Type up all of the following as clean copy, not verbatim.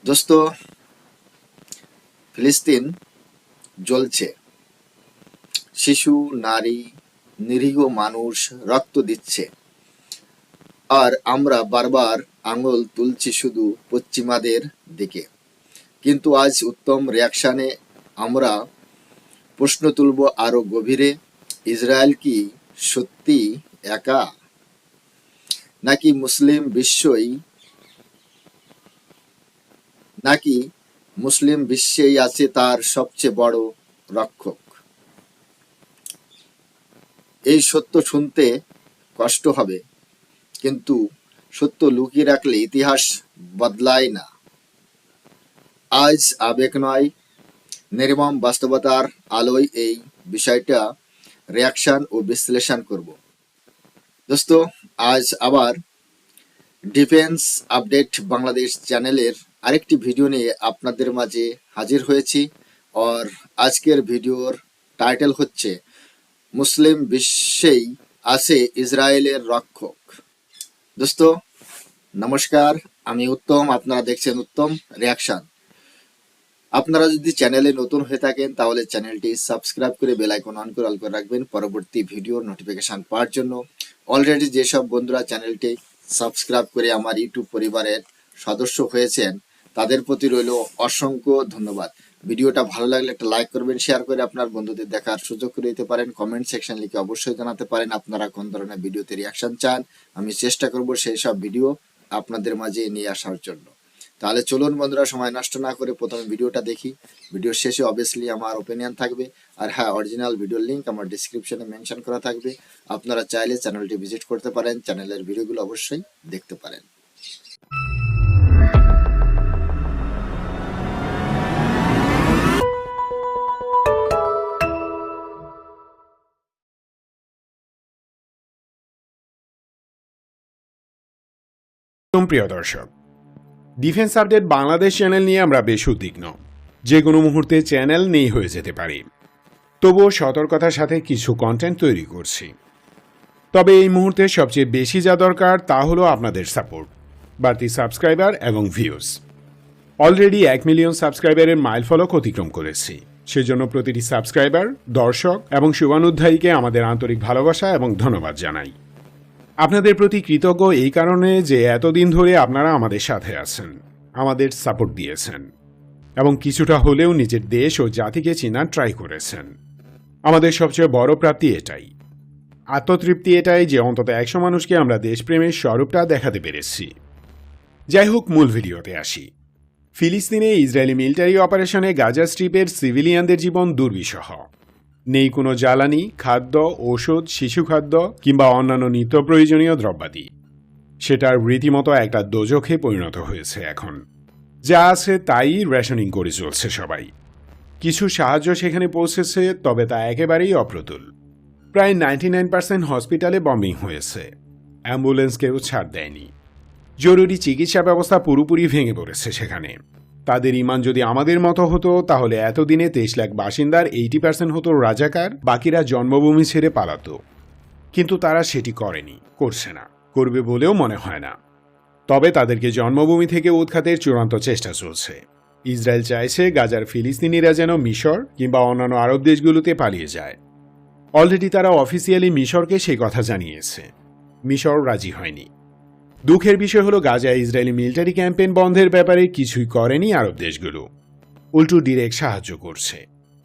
দোস্ত, ফিলিস্তিন জ্বলছে। শিশু, নারী, নিরীহ মানুষ রক্ত দিচ্ছে, আর আমরা বারবার আঙুল তুলছি শুধু পশ্চিমাদের দিকে। কিন্তু আজ উত্তম রিয়াকশনে আমরা প্রশ্ন তুলব আরো গভীরে। ইসরায়েল কি সত্যি একা, নাকি মুসলিম বিশ্বেই আছে তার সবচেয়ে বড় রক্ষক? এই সত্য শুনতে কষ্ট হবে, কিন্তু সত্য লুকিয়ে রাখলে ইতিহাস বদলায় না। আজ আবেগ নয়, নির্মম বাস্তবতার আলোয় এই বিষয়টা রিয়াকশন ও বিশ্লেষণ করব। দোস্ত, আজ আবার ডিফেন্স আপডেট বাংলাদেশ চ্যানেলের আরেকটি ভিডিও নিয়ে আপনাদের মাঝে হাজির হয়েছি। আর আজকের ভিডিওর টাইটেল হচ্ছে মুসলিম বিশ্বেই আছে ইসরায়েলের রক্ষক। দোস্ত নমস্কার, আমি উত্তম, আপনারা দেখছেন উত্তম রিয়াকশন। আপনারা যদি চ্যানেলে নতুন হয়ে থাকেন তাহলে চ্যানেলটি সাবস্ক্রাইব করে বেল আইকন অন করে অল করে রাখবেন পরবর্তী ভিডিওর নোটিফিকেশন পাওয়ার জন্য। অলরেডি যেসব বন্ধুরা চ্যানেলটি সাবস্ক্রাইব করে আমার ইউটিউব পরিবারের সদস্য হয়েছেন তাদের প্রতি রইল অসংখ্য ধন্যবাদ। ভিডিওটা ভালো লাগলে একটা লাইক করবেন, শেয়ার করে আপনার বন্ধুদের দেখার সুযোগ করে দিতে পারেন। কমেন্ট সেকশন লিখে অবশ্যই জানাতে পারেন আপনারা কোন ধরনের ভিডিওতে রিয়াকশন চান। আমি চেষ্টা করব সেই সব ভিডিও আপনাদের মাঝে নিয়ে আসার জন্য। তাহলে চলুন বন্ধুরা, সময় নষ্ট না করে প্রথমে ভিডিওটা দেখি। ভিডিওর শেষে অবভিয়াসলি আমার ওপিনিয়ন থাকবে, আর হ্যাঁ, অরিজিনাল ভিডিওর লিংক আমার ডেসক্রিপশনে মেনশন করা থাকবে। আপনারা চাইলে চ্যানেলটি ভিজিট করতে পারেন, চ্যানেলের ভিডিওগুলো অবশ্যই দেখতে পারেন। প্রিয় দর্শক, ডিফেন্স আপডেট বাংলাদেশ চ্যানেল নিয়ে আমরা বেশ উদ্বিগ্ন। যে কোনো মুহূর্তে চ্যানেল নেই হয়ে যেতে পারে, তবুও সতর্কতার সাথে কিছু কন্টেন্ট তৈরি করছি। তবে এই মুহূর্তে সবচেয়ে বেশি যা দরকার তা হলো আপনাদের সাপোর্ট, বাড়তি সাবস্ক্রাইবার এবং ভিউজ। অলরেডি 1 মিলিয়ন সাবস্ক্রাইবারের মাইলফলক অতিক্রম করেছি। সেজন্য প্রতিটি সাবস্ক্রাইবার, দর্শক এবং শুভানুধ্যায়ীকে আমাদের আন্তরিক ভালোবাসা এবং ধন্যবাদ জানাই। আপনাদের প্রতি কৃতজ্ঞ এই কারণে যে এতদিন ধরে আপনারা আমাদের সাথে আছেন, আমাদের সাপোর্ট দিয়েছেন এবং কিছুটা হলেও নিজের দেশ ও জাতিকে চেনার ট্রাই করেছেন। আমাদের সবচেয়ে বড় প্রাপ্তি এটাই, আত্মতৃপ্তি এটাই যে অন্তত 100 মানুষকে আমরা দেশপ্রেমের স্বরূপটা দেখাতে পেরেছি। যাই হোক, মূল ভিডিওতে আসি। ফিলিস্তিনে ইসরায়েলি মিলিটারি অপারেশনে গাজা স্ট্রিপের সিভিলিয়ানদের জীবন দুর্বিষহ। নেই কোনো জ্বালানি, খাদ্য, ঔষধ, শিশু খাদ্য কিংবা অন্যান্য নিত্য প্রয়োজনীয় দ্রব্যাদি। সেটার রীতিমতো একটা দোজখে পরিণত হয়েছে এখন। যা আছে তাই রেশনিং করে চলছে সবাই। কিছু সাহায্য সেখানে পৌঁছেছে, তবে তা একেবারেই অপ্রতুল। প্রায় 99% হসপিটালে বম্বিং হয়েছে, অ্যাম্বুলেন্সকেও ছাড় দেয়নি। জরুরি চিকিৎসা ব্যবস্থা পুরোপুরি ভেঙে পড়েছে সেখানে। তাদের ইমান যদি আমাদের মতো হতো তাহলে এতদিনে 23 লাখ বাসিন্দার 80% হতো রাজাকার, বাকিরা জন্মভূমি ছেড়ে পালাতো। কিন্তু তারা সেটি করেনি, করছে না, করবে বলেও মনে হয় না। তবে তাদেরকে জন্মভূমি থেকে উৎখাতের চূড়ান্ত চেষ্টা চলছে। ইসরায়েল চাইছে গাজার ফিলিস্তিনিরা যেন মিশর কিংবা অন্যান্য আরব দেশগুলোতে পালিয়ে যায়। অলরেডি তারা অফিসিয়ালি মিশরকে সেই কথা জানিয়েছে। মিশর রাজি হয়নি। দুঃখের বিষয় হলো গাজায় ইসরায়েলি মিলিটারি ক্যাম্পেইন বন্ধের ব্যাপারে কিছুই করেনি আরব দেশগুলো, উল্টো ডিরেক্ট সাহায্য করছে।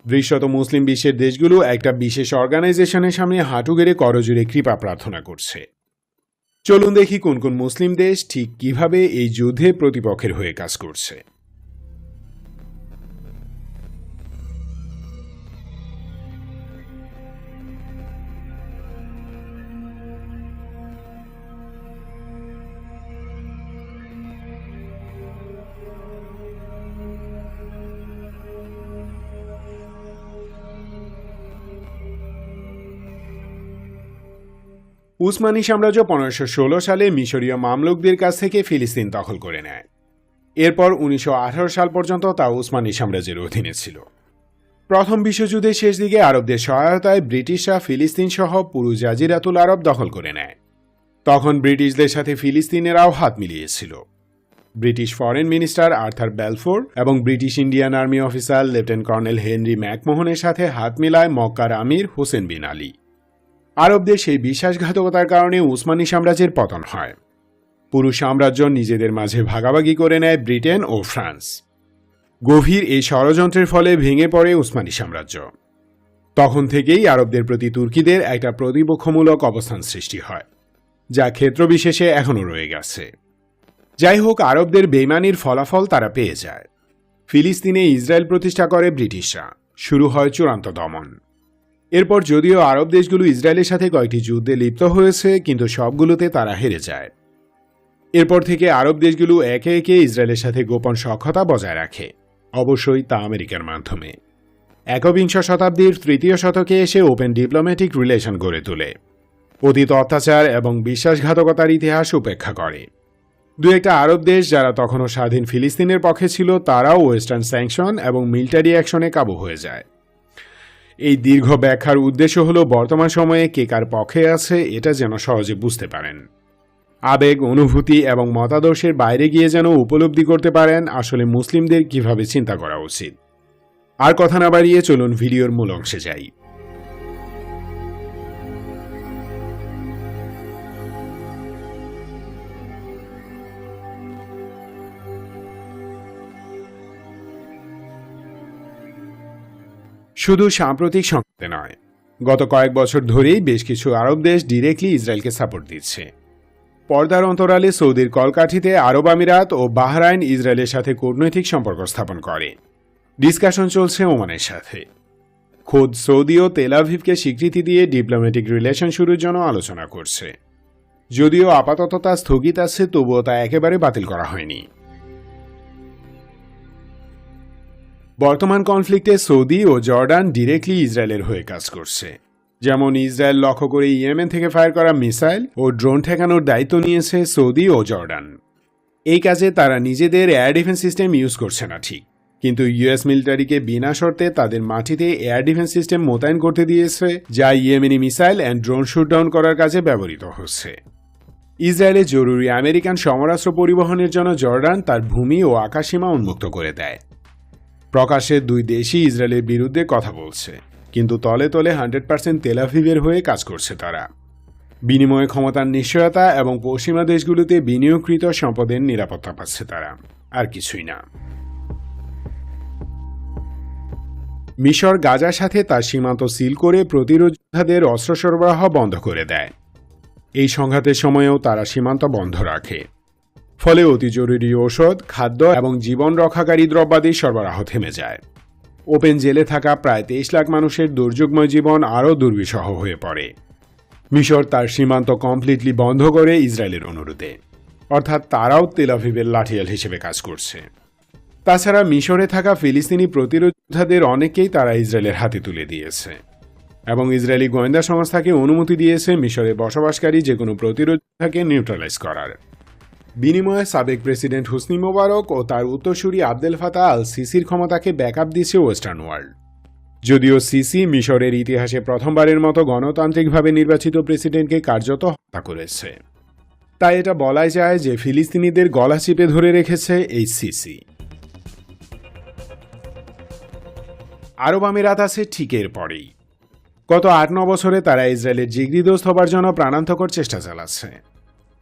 দৃশ্যত মুসলিম বিশ্বের দেশগুলো একটা বিশেষ অর্গানাইজেশনের সামনে হাঁটু গেড়ে করজোড়ে কৃপা প্রার্থনা করছে। চলুন দেখি কোন কোন মুসলিম দেশ ঠিক কিভাবে এই যুদ্ধে প্রতিপক্ষের হয়ে কাজ করছে। উসমানী সাম্রাজ্য 1516 সালে মিশরীয় মামলুকদের কাছ থেকে ফিলিস্তিন দখল করে নেয়। এরপর 1918 সাল পর্যন্ত তা উসমানী সাম্রাজ্যের অধীনে ছিল। প্রথম বিশ্বযুদ্ধের শেষ দিকে আরবদের সহায়তায় ব্রিটিশরা ফিলিস্তিন সহ পুরো জাজিরাতুল আরব দখল করে নেয়। তখন ব্রিটিশদের সাথে ফিলিস্তিনেরাও হাত মিলিয়েছিল। British foreign minister Arthur Balfour এবং British Indian army officer lieutenant colonel Henry ম্যাকমোহনের সাথে হাত মিলায় মক্কার আমির হোসেন বিন আলী। আরবদের সেই বিশ্বাসঘাতকতার কারণে উসমানী সাম্রাজ্যের পতন হয়। পুরো সাম্রাজ্য নিজেদের মাঝে ভাগাভাগি করে নেয় ব্রিটেন ও ফ্রান্স। গভীর এই ষড়যন্ত্রের ফলে ভেঙে পড়ে উসমানী সাম্রাজ্য। তখন থেকেই আরবদের প্রতি তুর্কিদের একটা প্রতিপক্ষমূলক অবস্থান সৃষ্টি হয়, যা ক্ষেত্রবিশেষে এখনও রয়ে গেছে। যাই হোক, আরবদের বেইমানির ফলাফল তারা পেয়ে যায়। ফিলিস্তিনে ইসরায়েল প্রতিষ্ঠা করে ব্রিটিশরা। শুরু হয় চূড়ান্ত দমন। এরপর যদিও আরব দেশগুলো ইসরায়েলের সাথে কয়েকটি যুদ্ধে লিপ্ত হয়েছে, কিন্তু সবগুলোতে তারা হেরে যায়। এরপর থেকে আরব দেশগুলো একে একে ইসরায়েলের সাথে গোপন সখ্যতা বজায় রাখে, অবশ্যই তা আমেরিকার মাধ্যমে। একবিংশ শতাব্দীর তৃতীয় শতকে এসে ওপেন ডিপ্লোম্যাটিক রিলেশন গড়ে তোলে, অতীত অত্যাচার এবং বিশ্বাসঘাতকতার ইতিহাস উপেক্ষা করে। দু একটা আরব দেশ যারা তখনও স্বাধীন ফিলিস্তিনের পক্ষে ছিল, তারাও ওয়েস্টার্ন স্যাংশন এবং মিলিটারি অ্যাকশনে কাবু হয়ে যায়। এই দীর্ঘ ব্যাখ্যার উদ্দেশ্য হল বর্তমান সময়ে কে কার পক্ষে আছে এটা যেন সহজে বুঝতে পারেন। আবেগ, অনুভূতি এবং মতাদর্শের বাইরে গিয়ে যেন উপলব্ধি করতে পারেন আসলে মুসলিমদের কিভাবে চিন্তা করা উচিত। আর কথা না বাড়িয়ে চলুন ভিডিওর মূল অংশে যাই। শুধু সাম্প্রতিক সংকটে নয়, গত কয়েক বছর ধরেই বেশ কিছু আরব দেশ ডিরেক্টলি ইসরায়েলকে সাপোর্ট দিচ্ছে। পর্দার অন্তরালে সৌদির কলকাঠিতে আরব আমিরাত ও বাহরাইন ইসরায়েলের সাথে কূটনৈতিক সম্পর্ক স্থাপন করে। ডিসকাশন চলছে ওমানের সাথে। খোদ সৌদিও তেল আভিভকে স্বীকৃতি দিয়ে ডিপ্লোম্যাটিক রিলেশন শুরুর জন্য আলোচনা করছে। যদিও আপাতত তা স্থগিত আছে, তবুও তা একেবারে বাতিল করা হয়নি। বর্তমান কনফ্লিক্টে সৌদি ও জর্ডান ডিরেক্টলি ইসরায়েলের হয়ে কাজ করছে। যেমন ইসরায়েল লক্ষ্য করে ইয়েমেন থেকে ফায়ার করা মিসাইল ও ড্রোন ঠেকানোর দায়িত্ব নিয়েছে সৌদি ও জর্ডান। এই কাজে তারা নিজেদের এয়ার ডিফেন্স সিস্টেম ইউজ করছে না ঠিক, কিন্তু ইউএস মিলিটারিকে বিনা শর্তে তাদের মাটিতে এয়ার ডিফেন্স সিস্টেম মোতায়েন করতে দিয়েছে, যা ইয়েমেনি মিসাইল অ্যান্ড ড্রোন শুটডাউন করার কাজে ব্যবহৃত হচ্ছে। ইসরায়েলে জরুরি আমেরিকান সমরাস্ত্র পরিবহনের জন্য জর্ডান তার ভূমি ও আকাশসীমা উন্মুক্ত করে দেয়। প্রকাশ্যে দুই দেশই ইসরায়েলের বিরুদ্ধে কথা বলছে, কিন্তু তলে তলে 100% তেল আভিভের হয়ে কাজ করছে তারা। বিনিময়ে ক্ষমতার নিশ্চয়তা এবং পশ্চিমা দেশগুলোতে বিনিয়োগকৃত সম্পদের নিরাপত্তা পাচ্ছে তারা, আর কিছুই না। মিশর গাজার সাথে তার সীমান্ত সিল করে প্রতিরোধীদের অস্ত্র সরবরাহ বন্ধ করে দেয়। এই সংঘাতের সময়েও তারা সীমান্ত বন্ধ রাখে, ফলে অতি জরুরি ঔষধ, খাদ্য এবং জীবন রক্ষাকারী দ্রব্যাদি সরবরাহ থেমে যায়। ওপেন জেলে থাকা প্রায় 23 লাখ মানুষের দুর্যোগময় জীবন আরও দুর্বিষহ হয়ে পড়ে। মিশর তার সীমান্ত কমপ্লিটলি বন্ধ করে ইসরায়েলের অনুরোধে, অর্থাৎ তারাও তেল আভিভের লাঠিয়াল হিসেবে কাজ করছে। তাছাড়া মিশরে থাকা ফিলিস্তিনি প্রতিরোধীদের অনেকেই তারা ইসরায়েলের হাতে তুলে দিয়েছে এবং ইসরায়েলি গোয়েন্দা সংস্থাকে অনুমতি দিয়েছে মিশরে বসবাসকারী যে কোনো প্রতিরোধীকে নিউট্রালাইজ করার। বিনিময়ে সাবেক প্রেসিডেন্ট হোসনি মোবারক ও তার উত্তরসূরি আবদেল ফাতাহ আল সিসির ক্ষমতাকে ব্যাকআপ দিচ্ছে ওয়েস্টার্ন ওয়ার্ল্ড। যদিও সিসি মিশরের ইতিহাসে প্রথমবারের মতো গণতান্ত্রিকভাবে নির্বাচিত প্রেসিডেন্টকে কার্যত হত্যা করেছে, তাই এটা বলাই যায় যে ফিলিস্তিনিদের গলা চিপে ধরে রেখেছে এই সিসি। আরব আমিরাত আছে ঠিক এর পরেই। গত 8-9 বছরে তারা ইসরায়েলের জিগরিদোস্ত হবার জন্য প্রাণান্তকর চেষ্টা চালাচ্ছে।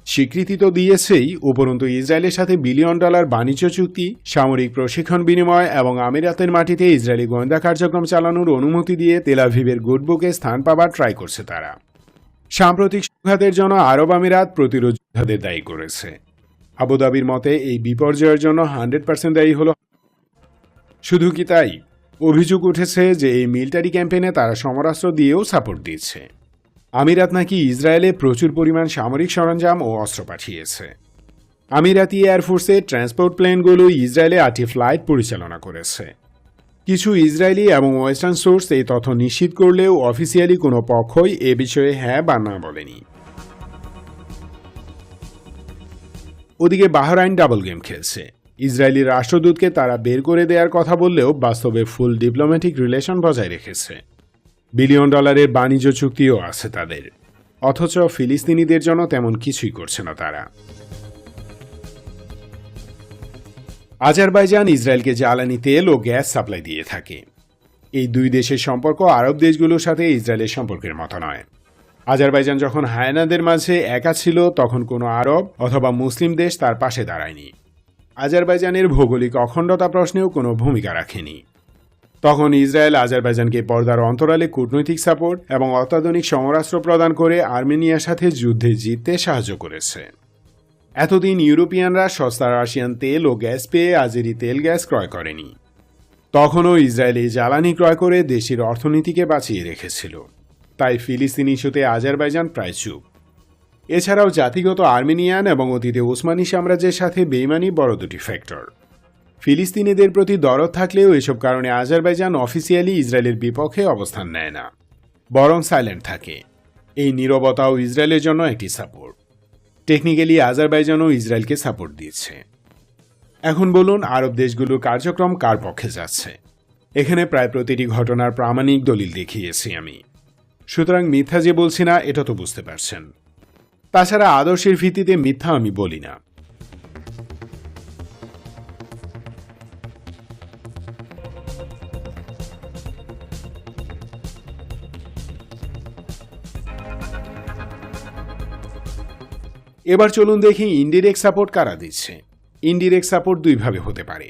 স্বীকৃতি তো দিয়েছেই, উপরন্তু ইসরায়েলের সাথে $1 বিলিয়ন বাণিজ্য চুক্তি, সামরিক প্রশিক্ষণ বিনিময় এবং আমিরাতের মাটিতে ইসরায়েলি গোয়েন্দা কার্যক্রম চালানোর অনুমতি দিয়ে তেল আভিভের গুডবুকে স্থান পাবার ট্রাই করছে তারা। সাম্প্রতিক সংঘাতের জন্য আরব আমিরাত প্রতিরোধীদের দায়ী করেছে। আবুধাবির মতে এই বিপর্যয়ের জন্য 100% দায়ী হল। শুধু কি তাই, অভিযোগ উঠেছে যে এই মিলিটারি ক্যাম্পেইনে তারা সমরাস্ত্র দিয়েও সাপোর্ট দিচ্ছে। আমিরাত নাকি ইসরায়েলে প্রচুর পরিমাণ সামরিক সরঞ্জাম ও অস্ত্র পাঠিয়েছে। আমিরাতি এয়ারফোর্সের ট্রান্সপোর্ট প্লেনগুলো ইসরায়েলে 8টি ফ্লাইট পরিচালনা করেছে। কিছু ইসরায়েলি এবং ওয়েস্টার্ন সোর্স এই তথ্য নিশ্চিত করলেও অফিসিয়ালি কোনো পক্ষই এ বিষয়ে হ্যাঁ বা না বলেনি। ওদিকে বাহরাইন ডাবল গেম খেলছে। ইসরায়েলি রাষ্ট্রদূতকে তারা বের করে দেওয়ার কথা বললেও বাস্তবে ফুল ডিপ্লোম্যাটিক রিলেশন বজায় রেখেছে। $1 বিলিয়ন বাণিজ্য চুক্তিও আছে তাদের, অথচ ফিলিস্তিনিদের জন্য তেমন কিছুই করছে না তারা। আজারবাইজান ইসরায়েলকে জ্বালানি তেল ও গ্যাস সাপ্লাই দিয়ে থাকে। এই দুই দেশের সম্পর্ক আরব দেশগুলোর সাথে ইসরায়েলের সম্পর্কের মতো নয়। আজারবাইজান যখন হায়নাদের মাঝে একা ছিল তখন কোনো আরব অথবা মুসলিম দেশ তার পাশে দাঁড়ায়নি। আজারবাইজানের ভৌগোলিক অখণ্ডতা প্রশ্নেও কোনো ভূমিকা রাখেনি। তখন ইসরায়েল আজারবাইজানকে পর্দার অন্তরালে কূটনৈতিক সাপোর্ট এবং অত্যাধুনিক সমরাস্ত্র প্রদান করে আর্মেনিয়ার সাথে যুদ্ধে জিততে সাহায্য করেছে। এতদিন ইউরোপিয়ানরা সস্তা রাশিয়ান তেল ও গ্যাস পেয়ে আজেরি তেল গ্যাস ক্রয় করেনি। তখনও ইসরায়েলি জ্বালানি ক্রয় করে দেশের অর্থনীতিকে বাঁচিয়ে রেখেছিল। তাই ফিলিস্তিন ইস্যুতে আজারবাইজান প্রায় চুপ। এছাড়াও জাতিগত আর্মেনিয়ান এবং অতীতে ওসমানী সাম্রাজ্যের সাথে বেইমানি বড় দুটি ফ্যাক্টর। ফিলিস্তিনিদের প্রতি দরদ থাকলেও এসব কারণে আজারবাইজান অফিসিয়ালি ইসরায়েলের বিপক্ষে অবস্থান নেয় না, বরং সাইলেন্ট থাকে। এই নীরবতাও ইসরায়েলের জন্য একটি সাপোর্ট। টেকনিক্যালি আজারবাইজানও ইসরায়েলকে সাপোর্ট দিচ্ছে। এখন বলুন, আরব দেশগুলোর কার্যক্রম কার পক্ষে যাচ্ছে? এখানে প্রায় প্রতিটি ঘটনার প্রামাণিক দলিল দেখিয়েছি আমি। সুতরাং মিথ্যা যে বলছি না এটা তো বুঝতে পারছেন। তাছাড়া আদর্শের ভিত্তিতে মিথ্যা আমি বলি না। এবার চলুন দেখি ইনডিরেক্ট সাপোর্ট কারা দিচ্ছে। ইনডিরেক্ট সাপোর্ট দুইভাবে হতে পারে।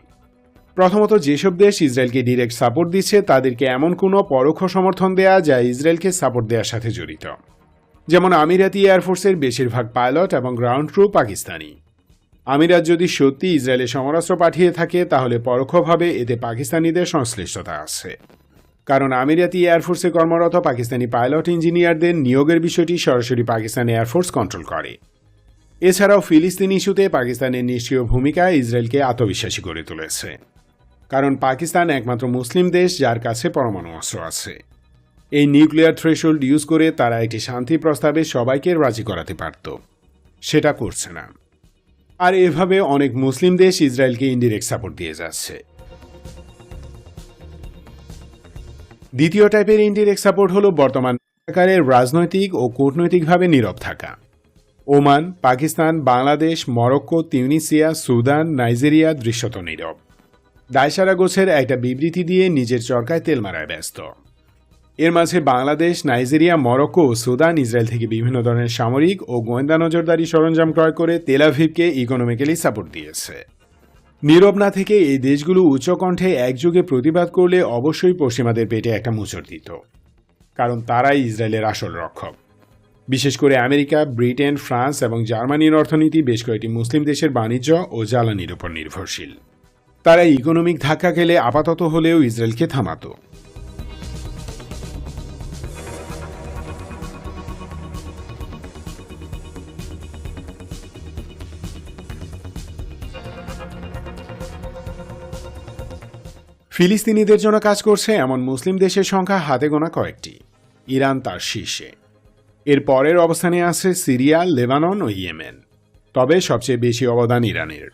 প্রথমত, যেসব দেশ ইসরায়েলকে ডিরেক্ট সাপোর্ট দিচ্ছে তাদেরকে এমন কোনো পরোক্ষ সমর্থন দেয়া যা ইসরায়েলকে সাপোর্ট দেওয়ার সাথে জড়িত। যেমন আমিরাতি এয়ারফোর্সের বেশিরভাগ পাইলট এবং গ্রাউন্ড ক্রু পাকিস্তানি। আমিরাত যদি সত্যি ইসরায়েলে সমরাস্ত্র পাঠিয়ে থাকে তাহলে পরোক্ষভাবে এতে পাকিস্তানিদের সংশ্লিষ্টতা আছে, কারণ আমিরাতি এয়ারফোর্সে কর্মরত পাকিস্তানি পাইলট ইঞ্জিনিয়ারদের নিয়োগের বিষয়টি সরাসরি পাকিস্তান এয়ারফোর্স কন্ট্রোল করে। এছাড়াও ফিলিস্তিন ইস্যুতে পাকিস্তানের নিষ্ক্রিয় ভূমিকা ইসরায়েলকে আত্মবিশ্বাসী করে তুলেছে, কারণ পাকিস্তান একমাত্র মুসলিম দেশ যার কাছে পরমাণু অস্ত্র আছে। এই নিউক্লিয়ার থ্রেশহোল্ড ইউজ করে তারা একটি শান্তি প্রস্তাবে সবাইকে রাজি করাতে পারত, সেটা করছে না। আর এভাবে অনেক মুসলিম দেশ ইসরায়েলকে ইনডিরেক্ট সাপোর্ট দিয়ে যাচ্ছে। দ্বিতীয় টাইপের ইনডিরেক্ট সাপোর্ট হলো বর্তমান সরকারের রাজনৈতিক ও কূটনৈতিকভাবে নীরব থাকা। Oman, Pakistan, Bangladesh, Morocco, Tunisia, Sudan, Nigeria দৃশ্যত নীরব। দায়সারা গোছের একটা বিবৃতি দিয়ে নিজের চরকায় তেল মারায় ব্যস্ত। এর মাঝে বাংলাদেশ, নাইজেরিয়া, মরক্কো ও সুদান ইসরায়েল থেকে বিভিন্ন ধরনের সামরিক ও গোয়েন্দা নজরদারি সরঞ্জাম ক্রয় করে তেল আভিভকে ইকোনমিক্যালি সাপোর্ট দিয়েছে। নীরব না থেকে এই দেশগুলো উচ্চকণ্ঠে একযোগে প্রতিবাদ করলে অবশ্যই পশ্চিমাদের পেটে একটা মোচড় দিত, কারণ তারাই ইসরায়েলের আসল রক্ষক। বিশেষ করে আমেরিকা, ব্রিটেন, ফ্রান্স এবং জার্মানির অর্থনীতি বেশ কয়েকটি মুসলিম দেশের বাণিজ্য ও জ্বালানির উপর নির্ভরশীল। তারা ইকোনমিক ধাক্কা খেলে আপাতত হলেও ইসরায়েলকে থামাত। ফিলিস্তিনিদের জন্য কাজ করছে এমন মুসলিম দেশের সংখ্যা হাতে গোনা কয়েকটি। ইরান তার শীর্ষে। এর পরের অবস্থানে আছে সিরিয়া, লেবানন ও ইয়েমেন। তবে সবচেয়ে বেশি অবদান ইরানের।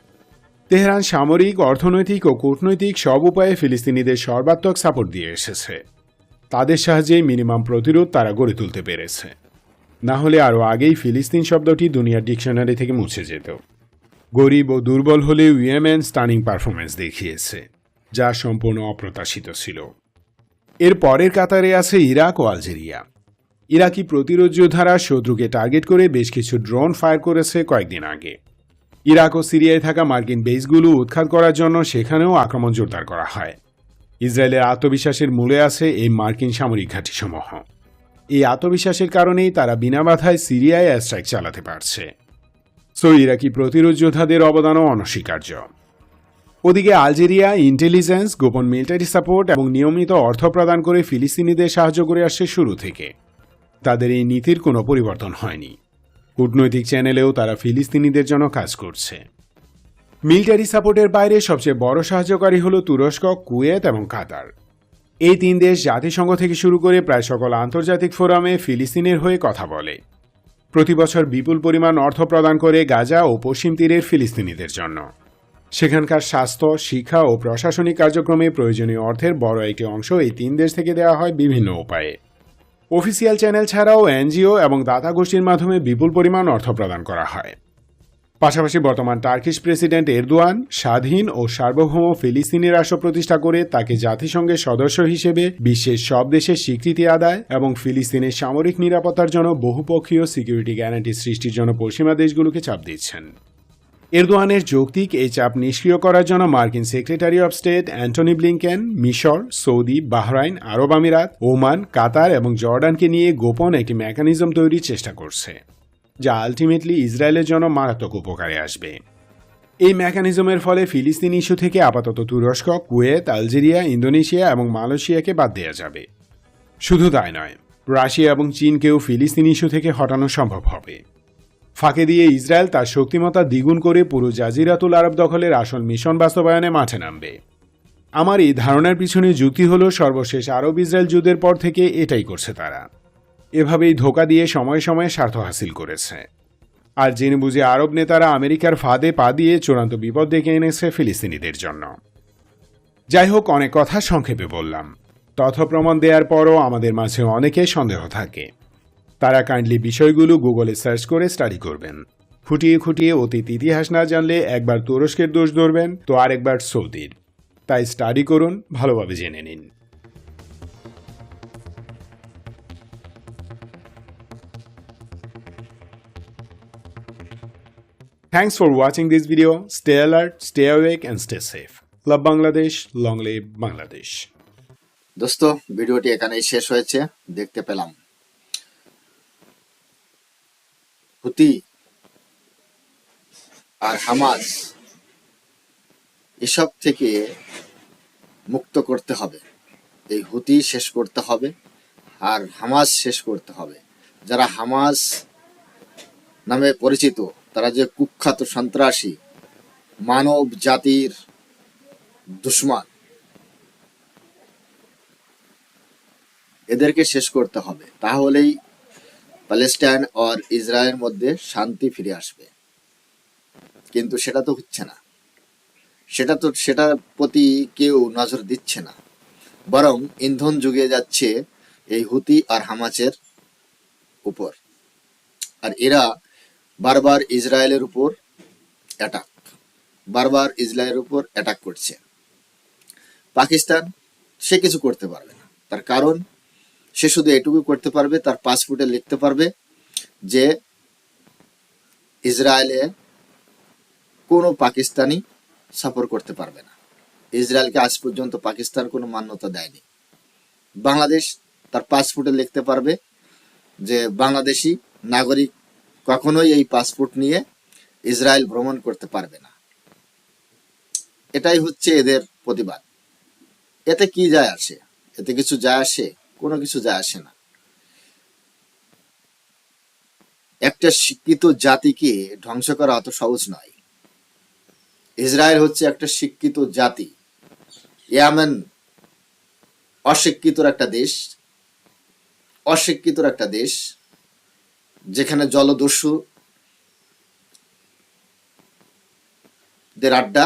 তেহরান সামরিক, অর্থনৈতিক ও কূটনৈতিক সব উপায়ে ফিলিস্তিনিদের সর্বাত্মক সাপোর্ট দিয়ে এসেছে। তাদের সাহায্যেই মিনিমাম প্রতিরোধ তারা গড়ে তুলতে পেরেছে। না হলে আরও আগেই ফিলিস্তিন শব্দটি দুনিয়ার ডিকশনারি থেকে মুছে যেত। গরিব ও দুর্বল হলেও ইয়েমেন স্টানিং পারফরমেন্স দেখিয়েছে, যা সম্পূর্ণ অপ্রত্যাশিত ছিল। এর পরের কাতারে আছে ইরাক ও আলজেরিয়া। ইরাকি প্রতিরোধ যোদ্ধারা শত্রুকে টার্গেট করে বেশ কিছু ড্রোন ফায়ার করেছে কয়েকদিন আগে। ইরাক ও সিরিয়ায় থাকা মার্কিন বেসগুলো উৎখাত করার জন্য সেখানেও আক্রমণ জোরদার করা হয়। ইসরায়েলের আত্মবিশ্বাসের মূলে আছে এই মার্কিন সামরিক ঘাঁটিসমূহ। এই আত্মবিশ্বাসের কারণেই তারা বিনা বাধায় সিরিয়ায় এয়ার স্ট্রাইক চালাতে পারছে। সো ইরাকি প্রতিরোধ যোদ্ধাদের অবদানও অনস্বীকার্য। ওদিকে আলজেরিয়া ইন্টেলিজেন্স, গোপন মিলিটারি সাপোর্ট এবং নিয়মিত অর্থ প্রদান করে ফিলিস্তিনিদের সাহায্য করে আসছে শুরু থেকে। তাদের এই নীতির কোনো পরিবর্তন হয়নি। কূটনৈতিক চ্যানেলেও তারা ফিলিস্তিনিদের জন্য কাজ করছে। মিলিটারি সাপোর্টের বাইরে সবচেয়ে বড় সাহায্যকারী হল তুরস্ক, কুয়েত এবং কাতার। এই তিন দেশ জাতিসংঘ থেকে শুরু করে প্রায় সকল আন্তর্জাতিক ফোরামে ফিলিস্তিনের হয়ে কথা বলে। প্রতি বছর বিপুল পরিমাণ অর্থ প্রদান করে গাজা ও পশ্চিম তীরের ফিলিস্তিনিদের জন্য। সেখানকার স্বাস্থ্য, শিক্ষা ও প্রশাসনিক কার্যক্রমে প্রয়োজনীয় অর্থের বড় একটি অংশ এই তিন দেশ থেকে দেওয়া হয় বিভিন্ন উপায়ে। অফিসিয়াল চ্যানেল ছাড়াও এনজিও এবং দাতা গোষ্ঠীর মাধ্যমে বিপুল পরিমাণ অর্থ প্রদান করা হয়। পাশাপাশি বর্তমান টার্কিশ প্রেসিডেন্ট এরদোয়ান স্বাধীন ও সার্বভৌম ফিলিস্তিনি রাষ্ট্র প্রতিষ্ঠা করে তাকে জাতিসংঘের সদস্য হিসেবে বিশ্বের সব দেশের স্বীকৃতি আদায় এবং ফিলিস্তিনের সামরিক নিরাপত্তার জন্য বহুপক্ষীয় সিকিউরিটি গ্যারান্টি সৃষ্টির জন্য পশ্চিমা দেশগুলোকে চাপ দিচ্ছেন। এরদোয়ানের যৌক্তিক এই চাপ নিষ্ক্রিয় করার জন্য মার্কিন secretary of state Antony Blinken মিশর, সৌদি, বাহরাইন, আরব আমিরাত, ওমান, কাতার এবং জর্ডানকে নিয়ে গোপন একটি মেকানিজম তৈরির চেষ্টা করছে, যা আলটিমেটলি ইসরায়েলের জন্য মারাত্মক উপকারে আসবে। এই মেকানিজমের ফলে ফিলিস্তিন ইস্যু থেকে আপাতত তুরস্ক, কুয়েত, আলজেরিয়া, ইন্দোনেশিয়া এবং মালয়েশিয়াকে বাদ দেওয়া যাবে। শুধু তাই নয়, রাশিয়া এবং চীনকেও ফিলিস্তিন ইস্যু থেকে হটানো সম্ভব হবে। ফাঁকে দিয়ে ইসরায়েল তার শক্তিমত্তা দ্বিগুণ করে পুরো জাজিরাতুল আরব দখলের আসল মিশন বাস্তবায়নে মাঠে নামবে। আমার এই ধারণার পিছনে যুক্তি হলো সর্বশেষ আরব ইসরায়েল যুদ্ধের পর থেকে এটাই করছে তারা। এভাবেই ধোঁকা দিয়ে সময়ে সময়ে স্বার্থ হাসিল করেছে। আর জেনে বুঝে আরব নেতারা আমেরিকার ফাঁদে পা দিয়ে চূড়ান্ত বিপদ ডেকে এনেছে ফিলিস্তিনিদের জন্য। যাই হোক, অনেক কথা সংক্ষেপে বললাম। তথ্য প্রমাণ দেওয়ার পরও আমাদের মাঝে অনেকে সন্দেহ থাকে। তারা কাইন্ডলি বিষয়গুলো গুগলে সার্চ করে স্টাডি করবেন। খুঁটিয়ে খুঁটিয়ে অতীত ইতিহাস না জানলে একবার তুরস্কের দোষ ধরবেন তো আরেকবার সৌদির। তাই স্টাডি করুন, ভালোভাবে জেনে নিন। Thanks for watching this video. Stay alert, stay awake and stay safe. Love Bangladesh, long live Bangladesh. দোস্ত, ভিডিওটি এখানেই শেষ হয়েছে। দেখতে পেলাম হুতি আর হামাস এসব থেকে মুক্ত করতে হবে। এই হুতি শেষ করতে হবে আর হামাস শেষ করতে হবে। যারা হামাস নামে পরিচিত, তারা যে কুখ্যাত সন্ত্রাসী, মানব জাতির দুশ্মন, এদেরকে শেষ করতে হবে। তাহলেই প্যালেস্টাইন আর ইসরায়েলের মধ্যে শান্তি ফিরে আসবে। কিন্তু সেটা তো হচ্ছে না, সেটার প্রতি কেউ নজর দিচ্ছে না। বরং ইন্ধন জুগিয়ে যাচ্ছে এই হুতি আর হামাসের উপর। আর এরা বারবার ইসরায়েলের উপর অ্যাটাক করছে। পাকিস্তান সে কিছু করতে পারবে না। তার কারণ সে শুধু এটুকু করতে পারবে, তার পাসপোর্টে লিখতে পারবে যে ইসরায়েলে কোনো পাকিস্তানি সাপোর্ট করতে পারবে না। ইসরায়েলকে আজ পর্যন্ত পাকিস্তান কোনো মান্যতা দেয়নি। বাংলাদেশ তার পাসপোর্টে লিখতে পারবে যে বাংলাদেশি নাগরিক কখনোই এই পাসপোর্ট নিয়ে ইসরায়েল ভ্রমণ করতে পারবে না। এটাই হচ্ছে এদের প্রতিবাদ। এতে কি যায় আসে? এতে কিছু যায় আসে? কোনো কিছু যায় আসে না। একটা শিক্ষিত জাতিকে ধ্বংস করা অত সহজ নয়। ইসরায়েল হচ্ছে একটা শিক্ষিত জাতি। ইয়ামেন অশিক্ষিতর একটা দেশ, যেখানে জলদস্যুদের আড্ডা।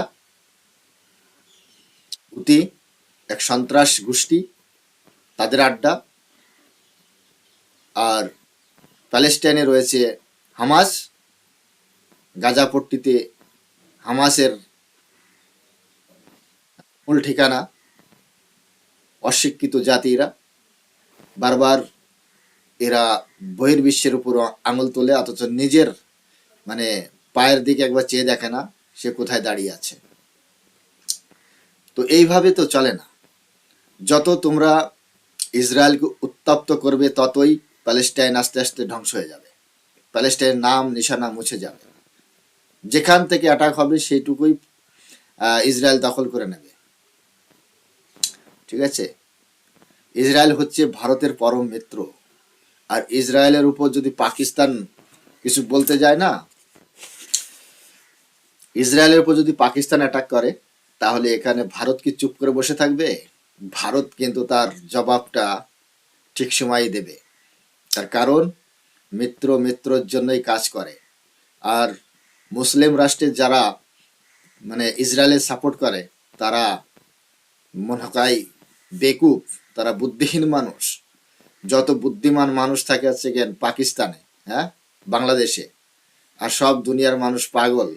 হুতি এক সন্ত্রাস গোষ্ঠী, তাদের আড্ডা। আর প্যালেস্টাইনে রয়েছে হামাস। গাজাপট্টিতে হামাসের মূল ঠিকানা। অশিক্ষিত জাতিরা বারবার এরা বহির্বিশ্বের উপর আঙুল তোলে, অথচ নিজের পায়ের দিকে একবার চেয়ে দেখে না সে কোথায় দাঁড়িয়ে আছে। তো এইভাবে তো চলে না। যত তোমরা ইসরায়েলকে উত্তপ্ত করবে, ততই প্যালেস্টাইন আস্তে আস্তে ধ্বংস হয়ে যাবে। প্যালেস্টাইনের নাম নিশানা মুছে যাবে। যেখান থেকে অ্যাটাক হবে সেইটুকুই ইসরায়েল দখল করে নেবে। ঠিক আছে? ইসরায়েল হচ্ছে ভারতের পরম মিত্র। আর ইসরায়েলের উপর যদি পাকিস্তান কিছু বলতে যায় না, ইসরায়েলের উপর যদি পাকিস্তান অ্যাটাক করে, তাহলে এখানে ভারত কি চুপ করে বসে থাকবে? ভারত কিন্তু তার জবাবটা ঠিক সময়ই দেবে। তার কারণ মিত্রর জন্যই কাজ করে। আর মুসলিম রাষ্ট্রের যারা ইসরায়েলের সাপোর্ট করে, তারা মনে হয় বেকুব, তারা বুদ্ধিহীন মানুষ। যত বুদ্ধিমান মানুষ থাকে হচ্ছে পাকিস্তানে, বাংলাদেশে, আর সব দুনিয়ার মানুষ পাগল,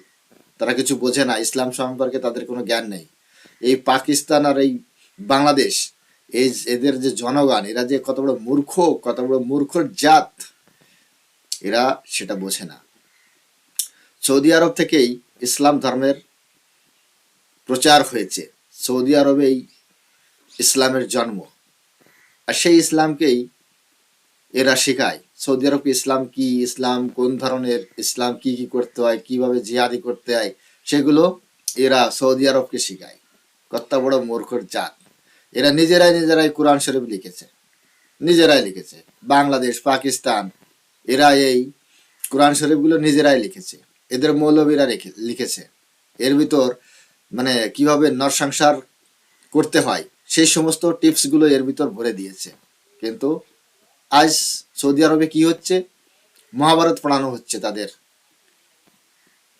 তারা কিছু বোঝে না, ইসলাম সম্পর্কে তাদের কোনো জ্ঞান নেই। এই পাকিস্তান আর এই বাংলাদেশ, এদের যে জনগণ, এরা যে কত বড় মূর্খ, কত বড় মূর্খর জাত, এরা সেটা বোঝে না। সৌদি আরব থেকেই ইসলাম ধর্মের প্রচার হয়েছে, সৌদি আরবেই ইসলামের জন্ম, আর সেই ইসলামকেই এরা শেখায়। সৌদি আরবকে ইসলাম কি, ইসলাম কোন ধরনের, ইসলাম কি কি করতে হয়, কিভাবে জিহাদি করতে হয়, সেগুলো এরা সৌদি আরবকে শেখায়। কত বড় মূর্খর জাত! এরা নিজেরাই কোরআন শরীফ লিখেছে, নিজেরাই লিখেছে। বাংলাদেশ, পাকিস্তান, এরা এই কোরআন শরীফগুলো নিজেরাই লিখেছে, এদের মৌলবীরা লিখেছে। এর ভিতর মানে কিভাবে নরসংসার করতে হয় সেই সমস্ত টিপসগুলো এর ভিতর ভরে দিয়েছে। কিন্তু আজ সৌদি আরবে কি হচ্ছে? মহাভারত পড়ানো হচ্ছে তাদের,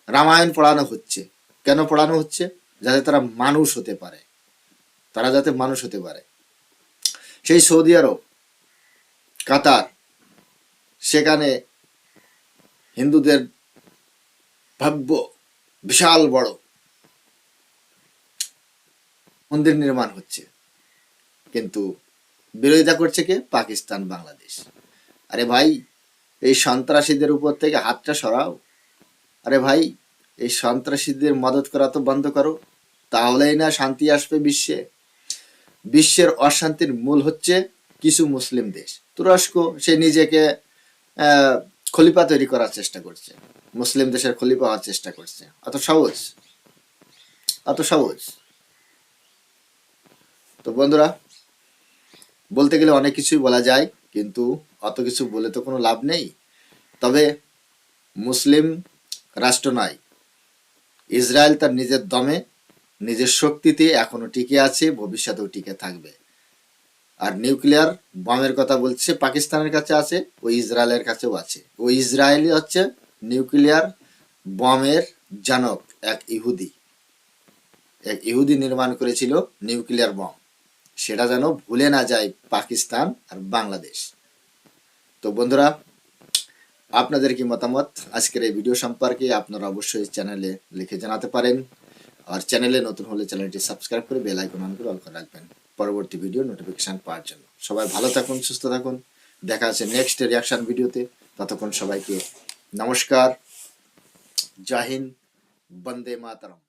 রামায়ণ পড়ানো হচ্ছে। কেন পড়ানো হচ্ছে? যাতে তারা মানুষ হতে পারে, তারা যাতে মানুষ হতে পারে। সেই সৌদি আরব, কাতার, সেখানে হিন্দুদের ভব্য বিশাল বড় মন্দির নির্মাণ হচ্ছে, কিন্তু বিরোধিতা করছে কে? পাকিস্তান, বাংলাদেশ। আরে ভাই, এই সন্ত্রাসীদের উপর থেকে হাতটা সরাও। আরে ভাই, এই সন্ত্রাসীদের মদত করা তো বন্ধ করো, তাহলেই না শান্তি আসবে বিশ্বে। বিশ্বের অশান্তির মূল হচ্ছে কিছু মুসলিম দেশ। তুরস্ক, সে নিজেকে খলিফা তৈরি করার চেষ্টা করছে, মুসলিম দেশের খলিফা হওয়ার চেষ্টা করছে। অত সহজ, অত সহজ? তো বন্ধুরা, বলতে গেলে অনেক কিছুই বলা যায়, কিন্তু অত কিছু বলে তো কোনো লাভ নেই। তবে মুসলিম রাষ্ট্র নয়, ইসরায়েল তার নিজের দমে, নিজের শক্তিতে এখনো টিকে আছে, ভবিষ্যতেও টিকে থাকবে। আর নিউক্লিয়ার বমের কথা বলছে, পাকিস্তানের কাছে আছে, ওই ইসরায়েলের কাছেও আছে। ওই ইসরায়েলই হচ্ছে নিউক্লিয়ার বমের জনক, এক ইহুদি নির্মাণ করেছিল নিউক্লিয়ার বম। সেটা যেন ভুলে না যায় পাকিস্তান আর বাংলাদেশ। তো বন্ধুরা, আপনাদের কি মতামত আজকের এই ভিডিও সম্পর্কে? আপনারা অবশ্যই চ্যানেলে লিখে জানাতে পারেন। আর চ্যানেলে নতুন হলে চ্যানেলটি সাবস্ক্রাইব করে বেল আইকন অন করে অল করে রাখবেন পরবর্তী ভিডিও নোটিফিকেশন পাওয়ার জন্য। সবাই ভালো থাকুন, সুস্থ থাকুন। দেখা হচ্ছে নেক্সট রিয়াকশন ভিডিওতে। ততক্ষণ সবাইকে নমস্কার, জয় হিন্দ, বন্দে মাতরম।